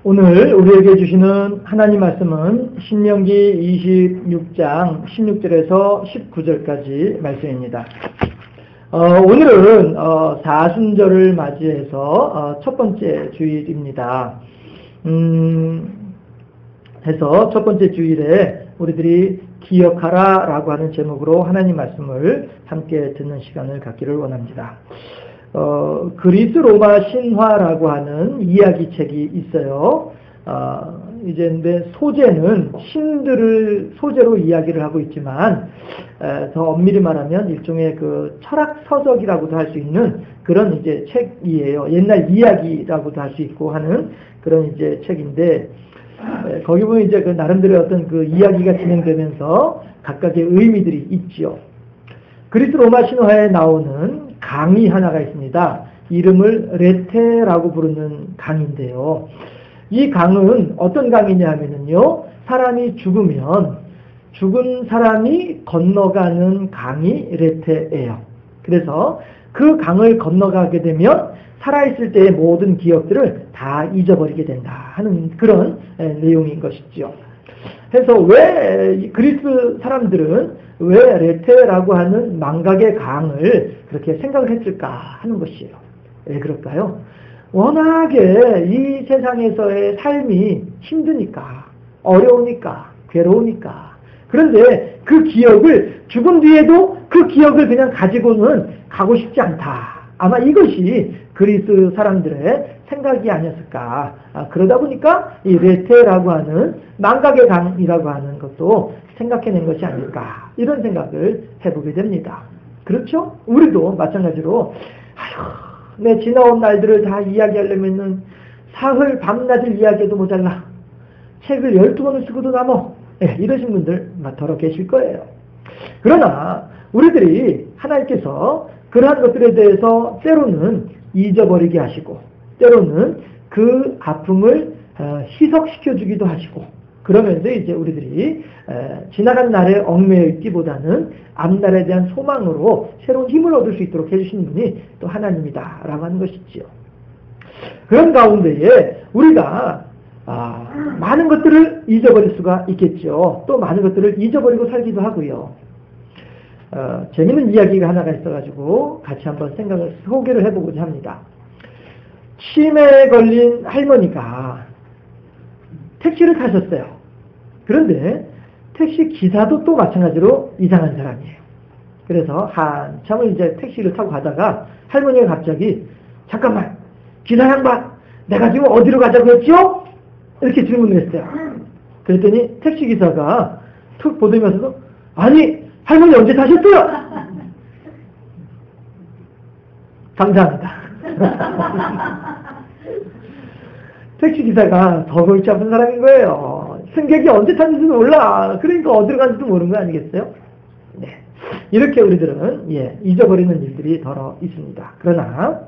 오늘 우리에게 주시는 하나님 말씀은 신명기 26장 16절에서 19절까지 말씀입니다. 오늘은 사순절을 맞이해서 첫 번째 주일입니다. 해서 첫 번째 주일에 우리들이 기억하라 라고 하는 제목으로 하나님 말씀을 함께 듣는 시간을 갖기를 원합니다. 그리스 로마 신화라고 하는 이야기책이 있어요. 이제 근데 소재는 신들을 소재로 이야기를 하고 있지만 더 엄밀히 말하면 일종의 그 철학 서적이라고도 할 수 있는 그런 이제 책이에요. 옛날 이야기라고도 할 수 있고 하는 그런 이제 책인데 거기 보면 이제 그 나름대로 어떤 그 이야기가 진행되면서 각각의 의미들이 있지요. 그리스 로마 신화에 나오는 강이 하나가 있습니다. 이름을 레테라고 부르는 강인데요. 이 강은 어떤 강이냐 하면요. 사람이 죽으면 죽은 사람이 건너가는 강이 레테예요. 그래서 그 강을 건너가게 되면 살아있을 때의 모든 기억들을 다 잊어버리게 된다 하는 그런 내용인 것이지요. 그래서 왜 그리스 사람들은 왜 레테라고 하는 망각의 강을 그렇게 생각을 했을까 하는 것이에요. 왜 그럴까요? 워낙에 이 세상에서의 삶이 힘드니까, 어려우니까, 괴로우니까. 그런데 그 기억을 죽은 뒤에도 그 기억을 그냥 가지고는 가고 싶지 않다. 아마 이것이 그리스 사람들의 생각이 아니었을까. 그러다 보니까 이 레테라고 하는 망각의 강이라고 하는 것도 생각해낸 것이 아닐까. 이런 생각을 해보게 됩니다. 그렇죠? 우리도 마찬가지로 내 지나온 날들을 다 이야기하려면은 사흘 밤낮을 이야기해도 모자라. 책을 12권을 쓰고도 남어. 이러신 분들 더러 계실 거예요. 그러나 우리들이 하나님께서 그러한 것들에 대해서 때로는 잊어버리게 하시고 때로는 그 아픔을 희석시켜 주기도 하시고 그러면서 이제 우리들이 지나간 날에 얽매여 있기보다는 앞날에 대한 소망으로 새로운 힘을 얻을 수 있도록 해주시는 분이 또 하나님이다 라고 하는 것이지요. 그런 가운데에 우리가 많은 것들을 잊어버릴 수가 있겠죠. 또 많은 것들을 잊어버리고 살기도 하고요. 재밌는 이야기가 하나가 있어가지고 같이 한번 소개를 해보고자 합니다. 치매에 걸린 할머니가 택시를 타셨어요. 그런데 택시 기사도 또 마찬가지로 이상한 사람이에요. 그래서 한참을 이제 택시를 타고 가다가 할머니가 갑자기 잠깐만 기사 양반 내가 지금 어디로 가자고 했죠? 이렇게 질문을 했어요. 그랬더니 택시 기사가 툭 보더면서도 아니 할머니 언제 타셨어요? 감사합니다. 택시기사가 더 골치 아픈 사람인 거예요. 승객이 언제 탔는지도 몰라. 그러니까 어디로 간지도 모르는 거 아니겠어요? 네. 이렇게 우리들은 잊어버리는 일들이 더러 있습니다. 그러나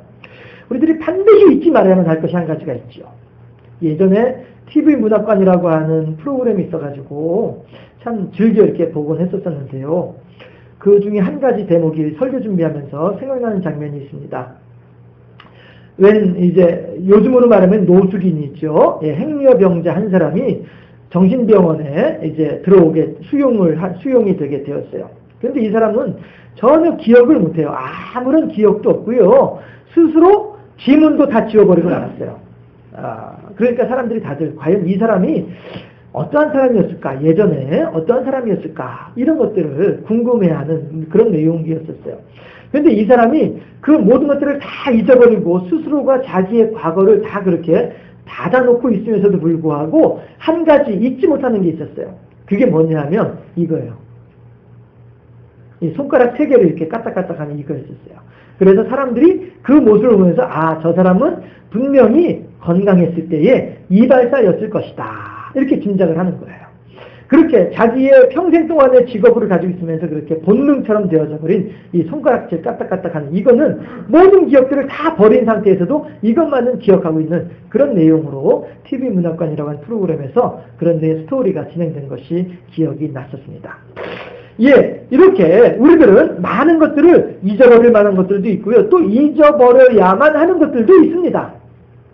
우리들이 반드시 잊지 말아야만 할 것이 한 가지가 있죠. 예전에 TV 문학관이라고 하는 프로그램이 있어가지고 참 즐겨 이렇게 보곤 했었었는데요. 그 중에 한 가지 대목이 설교 준비하면서 생각나는 장면이 있습니다. 이제 요즘으로 말하면 노숙인이 있죠. 행여병자 한 사람이 정신병원에 이제 들어오게 수용이 되게 되었어요. 그런데 이 사람은 전혀 기억을 못해요. 아무런 기억도 없고요. 스스로 지문도 다 지워버리고 나갔어요. 그러니까 사람들이 다들 과연 이 사람이 어떠한 사람이었을까? 예전에 어떠한 사람이었을까? 이런 것들을 궁금해하는 그런 내용이었었어요. 그런데 이 사람이 그 모든 것들을 다 잊어버리고 스스로가 자기의 과거를 다 그렇게 닫아놓고 있으면서도 불구하고 한 가지 잊지 못하는 게 있었어요. 그게 뭐냐 하면 이거예요. 이 손가락 3개를 이렇게 까딱까딱하는 이거였었어요. 그래서 사람들이 그 모습을 보면서 저 사람은 분명히 건강했을 때의 이발사였을 것이다. 이렇게 짐작을 하는 거예요. 그렇게 자기의 평생 동안의 직업으로 가지고 있으면서 그렇게 본능처럼 되어져 버린 이 손가락질 까딱까딱하는 이거는 모든 기억들을 다 버린 상태에서도 이것만은 기억하고 있는 그런 내용으로 TV 문학관이라고 하는 프로그램에서 그런 스토리가 진행된 것이 기억이 났었습니다. 이렇게 우리들은 많은 것들을 잊어버릴 만한 것들도 있고요. 또 잊어버려야만 하는 것들도 있습니다.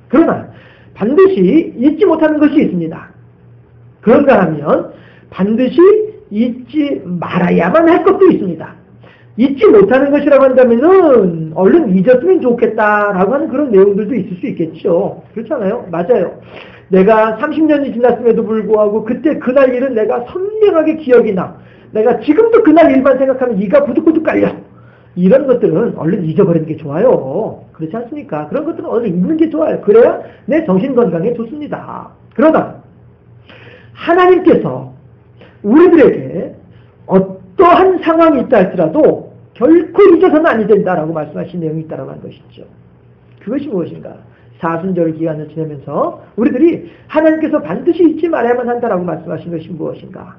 그러나 반드시 잊지 못하는 것이 있습니다. 그런가 하면 반드시 잊지 말아야만 할 것도 있습니다. 잊지 못하는 것이라고 한다면은 얼른 잊었으면 좋겠다라고 하는 그런 내용들도 있을 수 있겠죠. 그렇잖아요. 맞아요. 내가 30년이 지났음에도 불구하고 그때 그날 일은 내가 선명하게 기억이 나. 내가 지금도 그날 일만 생각하면 이가 부득부득 깔려. 이런 것들은 얼른 잊어버리는 게 좋아요. 그렇지 않습니까? 그런 것들은 얼른 잊는 게 좋아요. 그래야 내 정신 건강에 좋습니다. 그러나 하나님께서 우리들에게 어떠한 상황이 있다 할지라도 결코 잊어서는 아니 된다라고 말씀하신 내용이 있다라고 하는 것이죠. 그것이 무엇인가? 사순절 기간을 지내면서 우리들이 하나님께서 반드시 잊지 말아야만 한다라고 말씀하신 것이 무엇인가?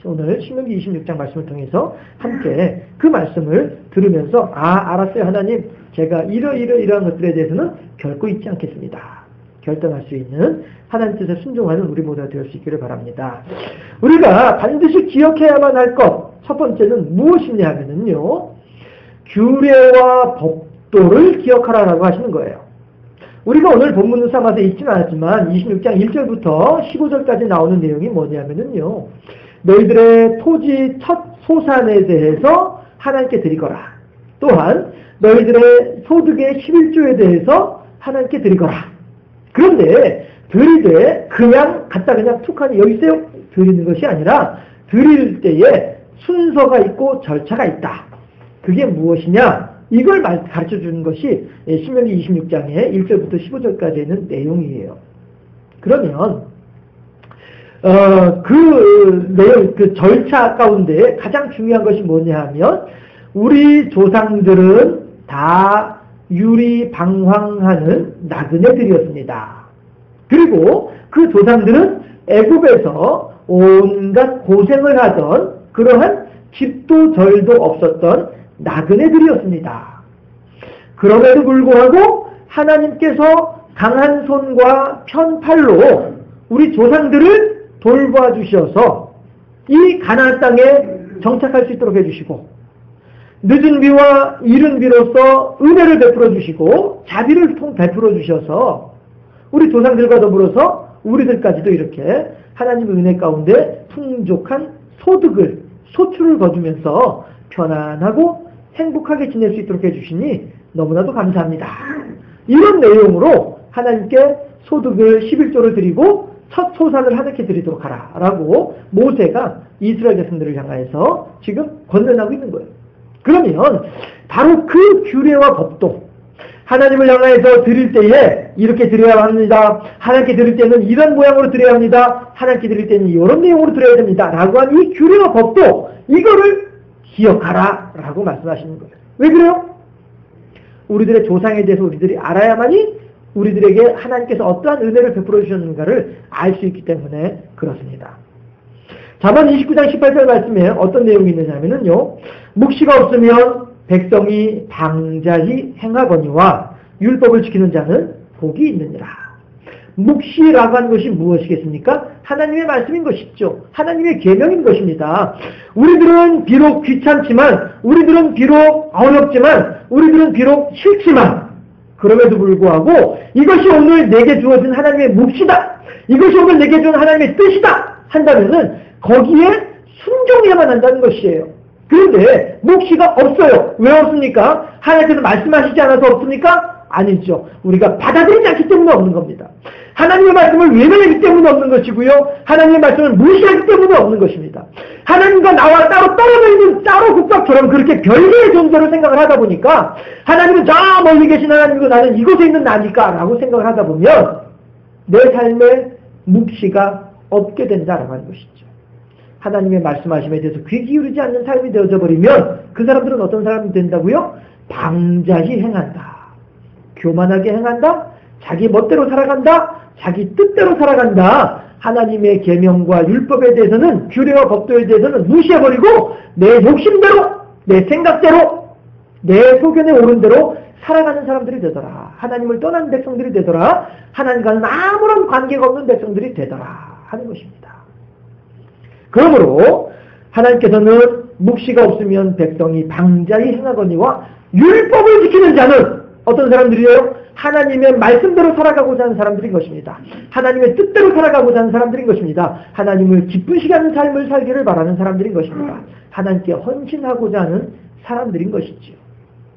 오늘 신명기 26장 말씀을 통해서 함께 그 말씀을 들으면서 알았어요 하나님, 제가 이러한 것들에 대해서는 결코 잊지 않겠습니다. 결단할 수 있는 하나님 뜻에 순종하는 우리 모두가 되을 수 있기를 바랍니다. 우리가 반드시 기억해야만 할 것, 첫 번째는 무엇이냐 하면은요, 규례와 법도를 기억하라라고 하시는 거예요. 우리가 오늘 본문을 삼아서 읽지는 않았지만 26장 1절부터 15절까지 나오는 내용이 뭐냐면은요, 너희들의 토지 첫 소산에 대해서 하나님께 드리거라. 또한 너희들의 소득의 11조에 대해서 하나님께 드리거라. 그런데 드리되 그냥 갖다 그냥 툭하니 여기 있어요 드리는 것이 아니라 드릴 때에 순서가 있고 절차가 있다. 그게 무엇이냐? 이걸 가르쳐 주는 것이 신명기 26장의 1절부터 15절까지 있는 내용이에요. 그러면 그 내용, 그 절차 가운데 가장 중요한 것이 뭐냐 하면 우리 조상들은 다 유리방황하는 나그네들이었습니다. 그리고 그 조상들은 애굽에서 온갖 고생을 하던 그러한 집도 절도 없었던 나그네들이었습니다. 그럼에도 불구하고 하나님께서 강한 손과 편팔로 우리 조상들을 돌봐 주셔서 이 가나안 땅에 정착할 수 있도록 해주시고 늦은 비와 이른 비로써 은혜를 베풀어 주시고 자비를 베풀어 주셔서 우리 조상들과 더불어서 우리들까지도 이렇게 하나님의 은혜 가운데 풍족한 소출을 거두면서 편안하고 행복하게 지낼 수 있도록 해주시니 너무나도 감사합니다. 이런 내용으로 하나님께 소득을 11조를 드리고 첫 소산을 하나님께 드리도록 하라 라고 모세가 이스라엘 백성들을 향하여서 지금 권면하고 있는 거예요. 그러면 바로 그 규례와 법도 하나님을 향하여서 드릴 때에 이렇게 드려야 합니다. 하나님께 드릴 때는 이런 모양으로 드려야 합니다. 하나님께 드릴 때는 이런 내용으로 드려야 됩니다. 라고 한 이 규례와 법도 이거를 기억하라 라고 말씀하시는 거예요. 왜 그래요? 우리들의 조상에 대해서 우리들이 알아야만이 우리들에게 하나님께서 어떠한 은혜를 베풀어 주셨는가를 알 수 있기 때문에 그렇습니다. 잠언 29장 18절 말씀에 어떤 내용이 있느냐면요, 묵시가 없으면 백성이 방자히 행하거니와 율법을 지키는 자는 복이 있느니라. 묵시라고 하는 것이 무엇이겠습니까? 하나님의 말씀인 것이죠. 하나님의 계명인 것입니다. 우리들은 비록 귀찮지만, 우리들은 비록 어렵지만, 우리들은 비록 싫지만, 그럼에도 불구하고 이것이 오늘 내게 주어진 하나님의 묵시다, 이것이 오늘 내게 주어진 하나님의 뜻이다 한다면은 거기에 순종해야만 한다는 것이에요. 그런데 묵시가 없어요. 왜 없습니까? 하나님께서 말씀하시지 않아서 없습니까? 아니죠. 우리가 받아들이지 않기 때문에 없는 겁니다. 하나님의 말씀을 외면하기 때문에 없는 것이고요, 하나님의 말씀을 무시하기 때문에 없는 것입니다. 하나님과 나와 따로 떨어져 있는 따로 국밥처럼 그렇게 별개의 존재로 생각을 하다 보니까 하나님은 저 멀리 계신 하나님이고 나는 이곳에 있는 나니까 라고 생각을 하다 보면 내 삶에 묵시가 없게 된다라고 하는 것이죠. 하나님의 말씀하심에 대해서 귀 기울이지 않는 삶이 되어져 버리면 그 사람들은 어떤 사람이 된다고요? 방자히 행한다. 교만하게 행한다. 자기 멋대로 살아간다. 자기 뜻대로 살아간다. 하나님의 계명과 율법에 대해서는, 규례와 법도에 대해서는 무시해버리고 내 욕심대로, 내 생각대로, 내 소견에 오른 대로 살아가는 사람들이 되더라. 하나님을 떠난 백성들이 되더라. 하나님과는 아무런 관계가 없는 백성들이 되더라 하는 것입니다. 그러므로 하나님께서는 묵시가 없으면 백성이 방자히 행하거니와 율법을 지키는 자는 어떤 사람들이에요? 하나님의 말씀대로 살아가고자 하는 사람들인 것입니다. 하나님의 뜻대로 살아가고자 하는 사람들인 것입니다. 하나님을 기쁘시게 하는 삶을 살기를 바라는 사람들인 것입니다. 하나님께 헌신하고자 하는 사람들인 것이지요.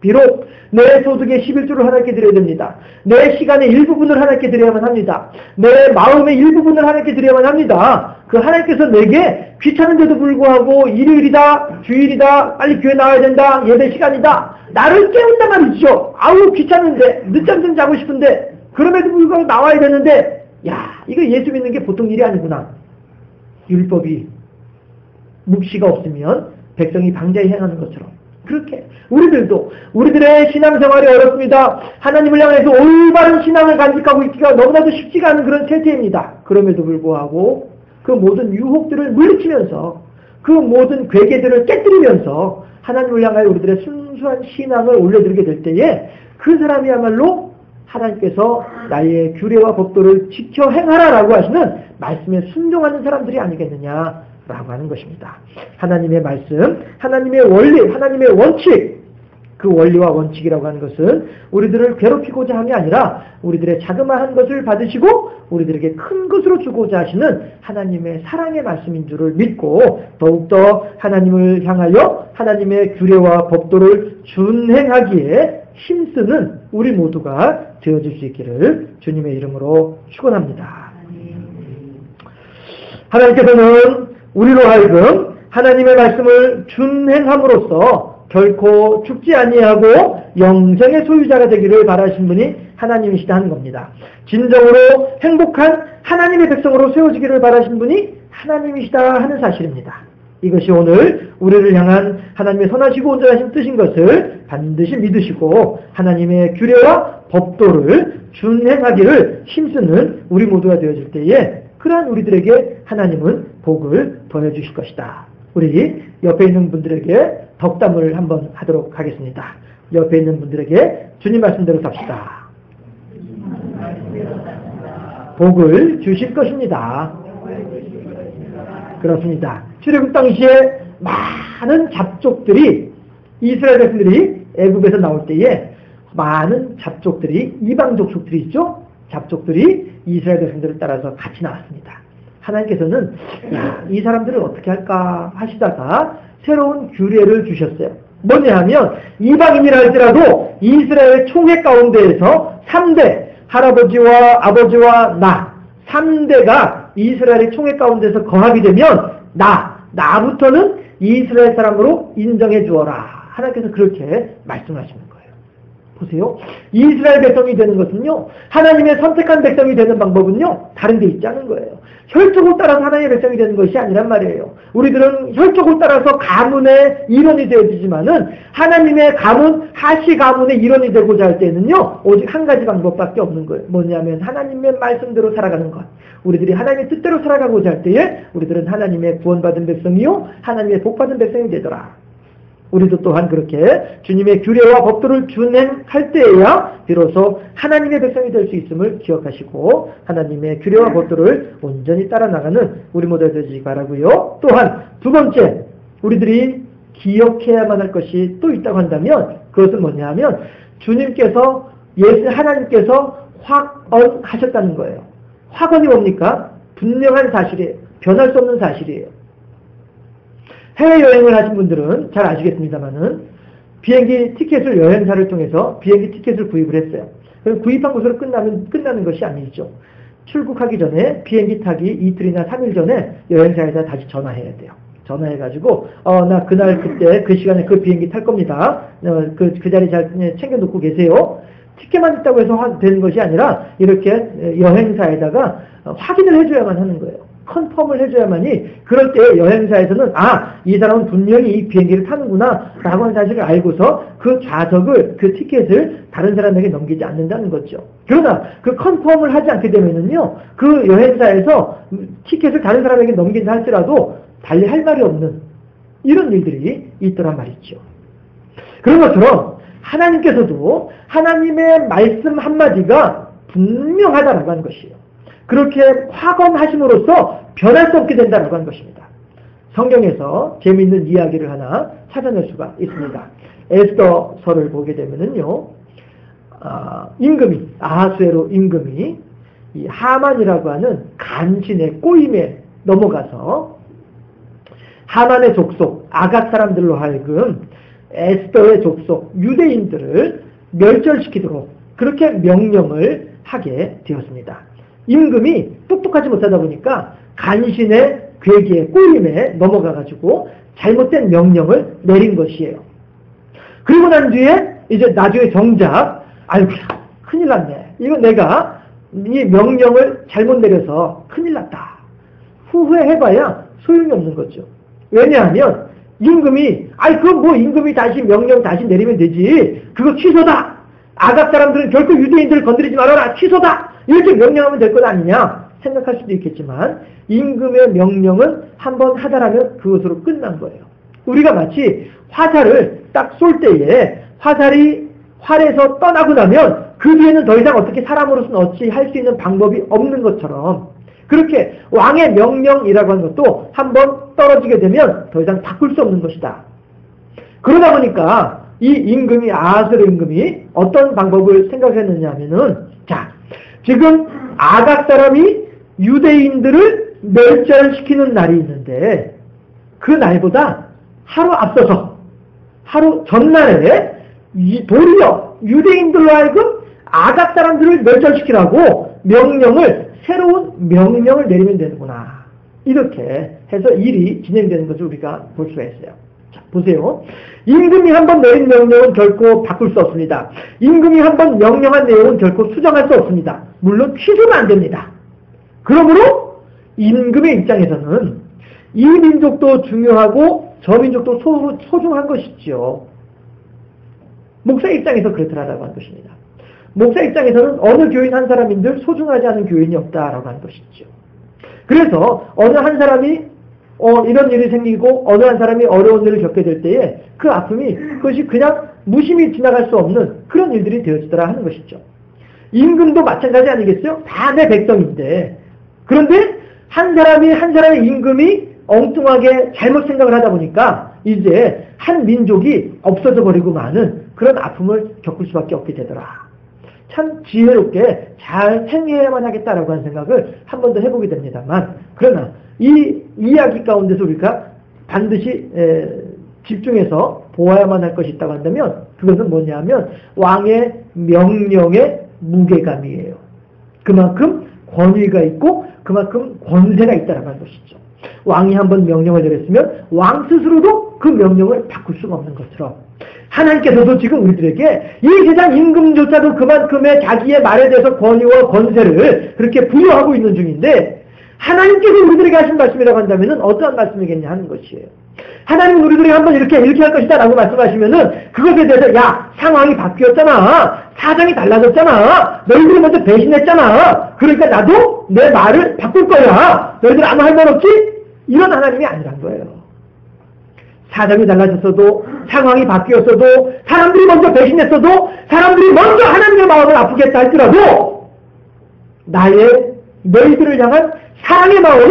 비록 내 소득의 11조를 하나님께 드려야 됩니다. 내 시간의 일부분을 하나님께 드려야만 합니다. 내 마음의 일부분을 하나님께 드려야만 합니다. 그 하나님께서 내게 귀찮은데도 불구하고 일요일이다, 주일이다, 빨리 교회 나와야 된다, 예배 시간이다, 나를 깨운단 말이죠. 아우 귀찮은데, 늦잠 좀 자고 싶은데, 그럼에도 불구하고 나와야 되는데, 야, 이거 예수 믿는 게 보통 일이 아니구나. 율법이 묵시가 없으면 백성이 방자히 행하는 것처럼 그렇게 우리들도 우리들의 신앙생활이 어렵습니다. 하나님을 향해서 올바른 신앙을 간직하고 있기가 너무나도 쉽지가 않은 그런 세태입니다. 그럼에도 불구하고 그 모든 유혹들을 물리치면서 그 모든 괴계들을 깨뜨리면서 하나님을 향하여 우리들의 순수한 신앙을 올려드리게 될 때에 그 사람이야말로 하나님께서 나의 규례와 법도를 지켜 행하라라고 하시는 말씀에 순종하는 사람들이 아니겠느냐 라고 하는 것입니다. 하나님의 말씀, 하나님의 원리, 하나님의 원칙, 그 원리와 원칙이라고 하는 것은 우리들을 괴롭히고자 함이 아니라 우리들의 자그마한 것을 받으시고 우리들에게 큰 것으로 주고자 하시는 하나님의 사랑의 말씀인 줄을 믿고 더욱더 하나님을 향하여 하나님의 규례와 법도를 준행하기에 힘쓰는 우리 모두가 되어질 수 있기를 주님의 이름으로 축원합니다. 하나님께서는 우리로 하여금 하나님의 말씀을 준행함으로써 결코 죽지 아니하고 영생의 소유자가 되기를 바라신 분이 하나님이시다 하는 겁니다. 진정으로 행복한 하나님의 백성으로 세워지기를 바라신 분이 하나님이시다 하는 사실입니다. 이것이 오늘 우리를 향한 하나님의 선하시고 온전하신 뜻인 것을 반드시 믿으시고 하나님의 규례와 법도를 준행하기를 힘쓰는 우리 모두가 되어질 때에 그러한 우리들에게 하나님은 복을 더해주실 것이다. 우리 옆에 있는 분들에게 덕담을 한번 하도록 하겠습니다. 옆에 있는 분들에게 주님 말씀대로 삽시다. 복을 주실 것입니다. 그렇습니다. 출애굽 당시에 많은 잡족들이 이스라엘 백성들이 애굽에서 나올 때에 많은 잡족들이 이방 족속들이 있죠. 잡족들이 이스라엘 백성들을 따라서 같이 나왔습니다. 하나님께서는 이 사람들을 어떻게 할까 하시다가 새로운 규례를 주셨어요. 뭐냐 하면 이방인이라 할지라도 이스라엘 총회 가운데에서 3대 할아버지와 아버지와 나 3대가 이스라엘의 총회 가운데서 거합이 되면 나부터는 이스라엘 사람으로 인정해 주어라. 하나님께서 그렇게 말씀하시는 거예요. 보세요. 이스라엘 백성이 되는 것은요. 하나님의 선택한 백성이 되는 방법은요. 다른 데 있지 않은 거예요. 혈족을 따라서 하나님의 백성이 되는 것이 아니란 말이에요. 우리들은 혈족을 따라서 가문의 일원이 되어지지만은 하나님의 가문, 하시 가문의 일원이 되고자 할 때는요. 오직 한 가지 방법밖에 없는 거예요. 뭐냐면 하나님의 말씀대로 살아가는 것. 우리들이 하나님의 뜻대로 살아가고자 할 때에 우리들은 하나님의 구원받은 백성이요. 하나님의 복받은 백성이 되더라. 우리도 또한 그렇게 주님의 규례와 법도를 준행할 때에야 비로소 하나님의 백성이 될 수 있음을 기억하시고 하나님의 규례와 법도를 온전히 따라 나가는 우리 모두 되시기 바라고요. 또한 두 번째 우리들이 기억해야만 할 것이 또 있다고 한다면 그것은 뭐냐 하면 주님께서 하나님께서 확언하셨다는 거예요. 확언이 뭡니까? 분명한 사실이에요. 변할 수 없는 사실이에요. 해외여행을 하신 분들은 잘 아시겠습니다만은 비행기 티켓을 여행사를 통해서 비행기 티켓을 구입을 했어요. 그럼 구입한 것으로 끝나는 것이 아니죠. 출국하기 전에 비행기 타기 이틀이나 3일 전에 여행사에다 다시 전화해야 돼요. 전화해가지고 나 그날 그때 그 시간에 그 비행기 탈 겁니다. 그 자리 잘 챙겨놓고 계세요. 티켓만 있다고 해서 되는 것이 아니라 이렇게 여행사에다가 확인을 해줘야만 하는 거예요. 컨펌을 해줘야만이 그럴 때 여행사에서는 이 사람은 분명히 이 비행기를 타는구나 라고 하는 사실을 알고서 그 좌석을 그 티켓을 다른 사람에게 넘기지 않는다는 거죠. 그러나 그 컨펌을 하지 않게 되면은요 그 여행사에서 티켓을 다른 사람에게 넘긴다 할지라도 달리 할 말이 없는 이런 일들이 있더란 말이죠. 그런 것처럼 하나님께서도 하나님의 말씀 한마디가 분명하다라고 하는 것이에요. 그렇게 확언하심으로써 변할 수 없게 된다라고 하는 것입니다. 성경에서 재미있는 이야기를 하나 찾아낼 수가 있습니다. 에스더서를 보게 되면은요, 임금이, 아하수에로 임금이 이 하만이라고 하는 간신의 꼬임에 넘어가서 하만의 족속, 아갓 사람들로 하여금 에스더의 족속, 유대인들을 멸절시키도록 그렇게 명령을 하게 되었습니다. 임금이 똑똑하지 못하다 보니까 간신의 괴기의 꼬임에 넘어가가지고 잘못된 명령을 내린 것이에요. 그리고 난 뒤에 이제 나중에 정작 아이고야 큰일 났네. 이거 내가 이 명령을 잘못 내려서 큰일 났다. 후회해봐야 소용이 없는 거죠. 왜냐하면 임금이 그건 뭐 임금이 다시 명령 다시 내리면 되지. 그거 취소다. 아각 사람들은 결코 유대인들을 건드리지 말아라. 취소다. 이렇게 명령하면 될 것 아니냐 생각할 수도 있겠지만 임금의 명령은 한번 하다라면 그것으로 끝난 거예요. 우리가 마치 화살을 딱 쏠 때에 화살이 활에서 떠나고 나면 그 뒤에는 더 이상 어떻게 사람으로서는 어찌 할 수 있는 방법이 없는 것처럼 그렇게 왕의 명령이라고 하는 것도 한번 떨어지게 되면 더 이상 바꿀 수 없는 것이다. 그러다 보니까 이 임금이 아하스웨로 임금이 어떤 방법을 생각했느냐 하면은 자 지금 아각 사람이 유대인들을 멸절시키는 날이 있는데 그 날보다 하루 앞서서 하루 전날에 도리어 유대인들로 하여금 아각 사람들을 멸절시키라고 새로운 명령을 내리면 되는구나. 이렇게 해서 일이 진행되는 것을 우리가 볼 수가 있어요. 자, 보세요. 임금이 한번 내린 명령은 결코 바꿀 수 없습니다. 임금이 한번 명령한 내용은 결코 수정할 수 없습니다. 물론 취소는 안 됩니다. 그러므로 임금의 입장에서는 이 민족도 중요하고 저 민족도 소중한 것이지요. 목사 입장에서 그렇더라라고 하는 것입니다. 목사 입장에서는 어느 교인 한 사람인들 소중하지 않은 교인이 없다라고 하는 것이죠. 그래서 어느 한 사람이 이런 일이 생기고 어느 한 사람이 어려운 일을 겪게 될 때에 그 아픔이 그것이 그냥 무심히 지나갈 수 없는 그런 일들이 되어지더라 하는 것이죠. 임금도 마찬가지 아니겠어요? 다 내 백성인데 그런데 한 사람의 임금이 엉뚱하게 잘못 생각을 하다 보니까 이제 한 민족이 없어져 버리고 마는 그런 아픔을 겪을 수밖에 없게 되더라. 참 지혜롭게 잘 행해야만 하겠다라고 하는 생각을 한 번 더 해보게 됩니다만 그러나 이 이야기 가운데서 우리가 반드시 집중해서 보아야만 할 것이 있다고 한다면 그것은 뭐냐면 왕의 명령의 무게감이에요. 그만큼 권위가 있고 그만큼 권세가 있다라고 하는 것이죠. 왕이 한번 명령을 내렸으면 왕 스스로도 그 명령을 바꿀 수가 없는 것처럼 하나님께서도 지금 우리들에게 이 세상 임금조차도 그만큼의 자기의 말에 대해서 권위와 권세를 그렇게 부여하고 있는 중인데 하나님께서 우리들에게 하신 말씀이라고 한다면 어떠한 말씀이겠냐 하는 것이에요. 하나님은 우리들이 한번 이렇게 할 것이다 라고 말씀하시면은 그것에 대해서 야 상황이 바뀌었잖아. 사정이 달라졌잖아. 너희들이 먼저 배신했잖아. 그러니까 나도 내 말을 바꿀 거야. 너희들 아무 할 말 없지? 이런 하나님이 아니란 거예요. 사정이 달라졌어도 상황이 바뀌었어도 사람들이 먼저 배신했어도 사람들이 먼저 하나님의 마음을 아프겠다 할지라도 너희들을 향한 사랑의 마음은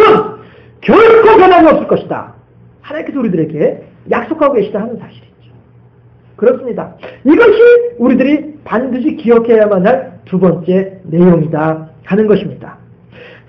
결코 변함이 없을 것이다. 하나님께서 우리들에게 약속하고 계시다 하는 사실이죠. 그렇습니다. 이것이 우리들이 반드시 기억해야만 할 두 번째 내용이다 하는 것입니다.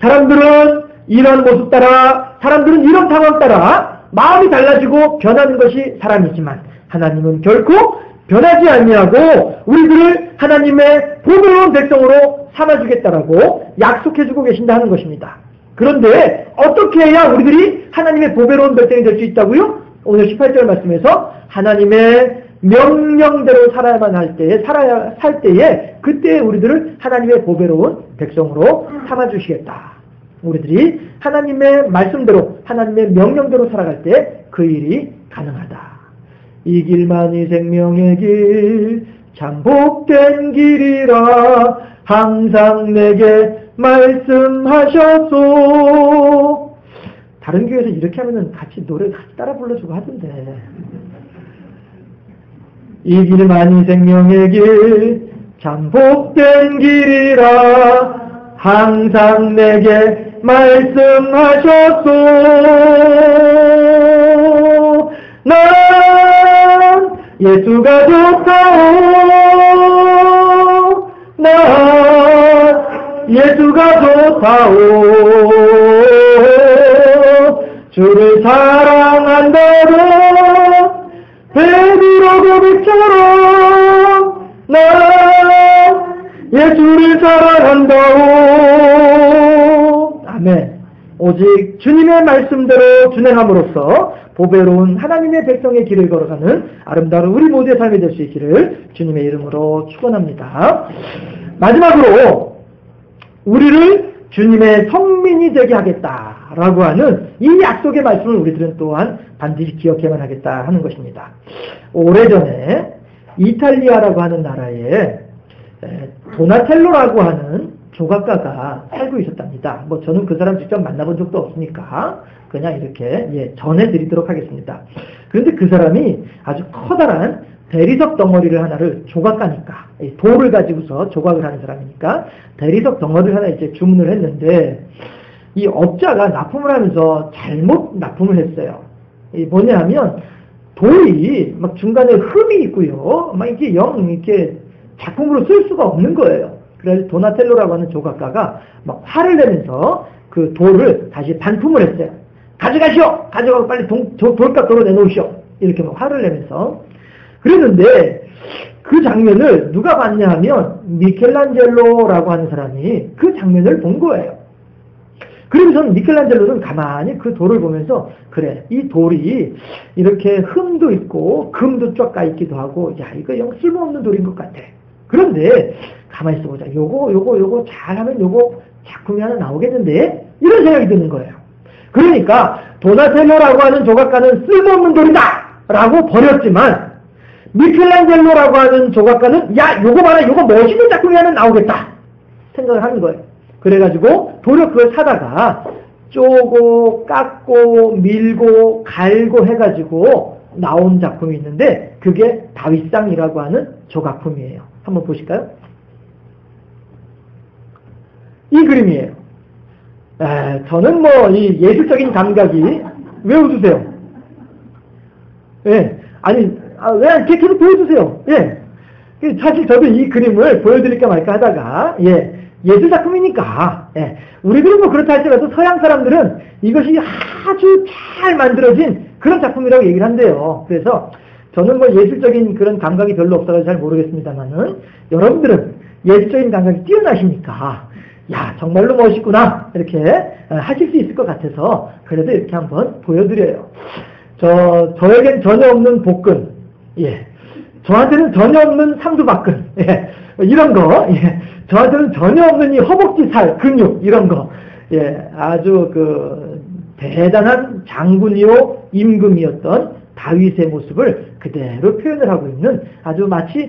사람들은 이런 모습 따라 사람들은 이런 상황 따라 마음이 달라지고 변하는 것이 사람이지만 하나님은 결코 변하지 아니하고 우리들을 하나님의 보배로운 백성으로 삼아주겠다라고 약속해주고 계신다 하는 것입니다. 그런데 어떻게 해야 우리들이 하나님의 보배로운 백성이 될 수 있다고요? 오늘 18절 말씀에서 하나님의 명령대로 살아야만 할 때에 살 때에 그때 우리들을 하나님의 보배로운 백성으로 삼아주시겠다. 우리들이 하나님의 말씀대로 하나님의 명령대로 살아갈 때 그 일이 가능하다. 이 길만이 생명의 길 참 복된 길이라 항상 내게 말씀하셨소. 다른 교회에서 이렇게 하면은 같이 노래 따라 불러주고 하던데. 이 길만이 생명의 길 참 복된 길이라 항상 내게 말씀하셨소. 난 예수가 좋다오. 예수가 좋다오. 주를 사랑한다고 베드로 고백처럼 나 예수를 사랑한다오. 아멘. 오직 주님의 말씀대로 준행함으로써 보배로운 하나님의 백성의 길을 걸어가는 아름다운 우리 모두의 삶이 될 수 있기를 주님의 이름으로 축원합니다. 마지막으로 우리를 주님의 성민이 되게 하겠다라고 하는 이 약속의 말씀을 우리들은 또한 반드시 기억해만 하겠다 하는 것입니다. 오래전에 이탈리아라고 하는 나라에 도나텔로라고 하는 조각가가 살고 있었답니다. 뭐 저는 그 사람 직접 만나본 적도 없으니까 그냥 이렇게 전해드리도록 하겠습니다. 그런데 그 사람이 아주 커다란 대리석 덩어리를 하나를 조각가니까 돌을 가지고서 조각을 하는 사람이니까 대리석 덩어리를 하나 이제 주문을 했는데 이 업자가 납품을 하면서 잘못 납품을 했어요. 뭐냐 하면 돌이 막 중간에 흠이 있고요. 막 이게 이렇게 작품으로 쓸 수가 없는 거예요. 그래서 도나텔로라고 하는 조각가가 막 화를 내면서 그 돌을 다시 반품을 했어요. 가져가시오! 가져가고 빨리 돌값도로 내놓으시오! 이렇게 막 화를 내면서. 그랬는데 그 장면을 누가 봤냐 하면 미켈란젤로라고 하는 사람이 그 장면을 본 거예요. 그러면서 미켈란젤로는 가만히 그 돌을 보면서 그래, 이 돌이 이렇게 흠도 있고 금도 쫙 까있기도 하고 야, 이거 영 쓸모없는 돌인 것 같아. 그런데 가만히 있어보자. 요거 잘하면 요거 작품이 하나 나오겠는데? 이런 생각이 드는 거예요. 그러니까 도나텔로라고 하는 조각가는 쓸모없는 돌이다! 라고 버렸지만 미켈란젤로라고 하는 조각가는 야, 요거 봐라, 요거 멋있는 작품이 하나 나오겠다! 생각을 하는 거예요. 그래가지고 도리어 그걸 사다가 쪼고 깎고 밀고 갈고 해가지고 나온 작품이 있는데 그게 다윗상이라고 하는 조각품이에요. 한번 보실까요? 이 그림이에요. 저는 뭐 이 예술적인 감각이 왜 웃으세요? 예, 아니 왜 계속 보여주세요? 예, 사실 저도 이 그림을 보여드릴까 말까 하다가 예술 작품이니까 우리들은 뭐 그렇다 할지라도 서양 사람들은 이것이 아주 잘 만들어진 그런 작품이라고 얘기를 한대요. 그래서 저는 뭐 예술적인 그런 감각이 별로 없어서 잘 모르겠습니다만은 여러분들은 예술적인 감각이 뛰어나시니까 야, 정말로 멋있구나 이렇게 하실 수 있을 것 같아서 그래도 이렇게 한번 보여드려요. 저에겐 전혀 없는 복근, 저한테는 전혀 없는 상두박근, 이런 거, 저한테는 전혀 없는 이 허벅지 살, 근육 이런 거, 아주 그 대단한 장군이요 임금이었던 다윗의 모습을 그대로 표현을 하고 있는 아주 마치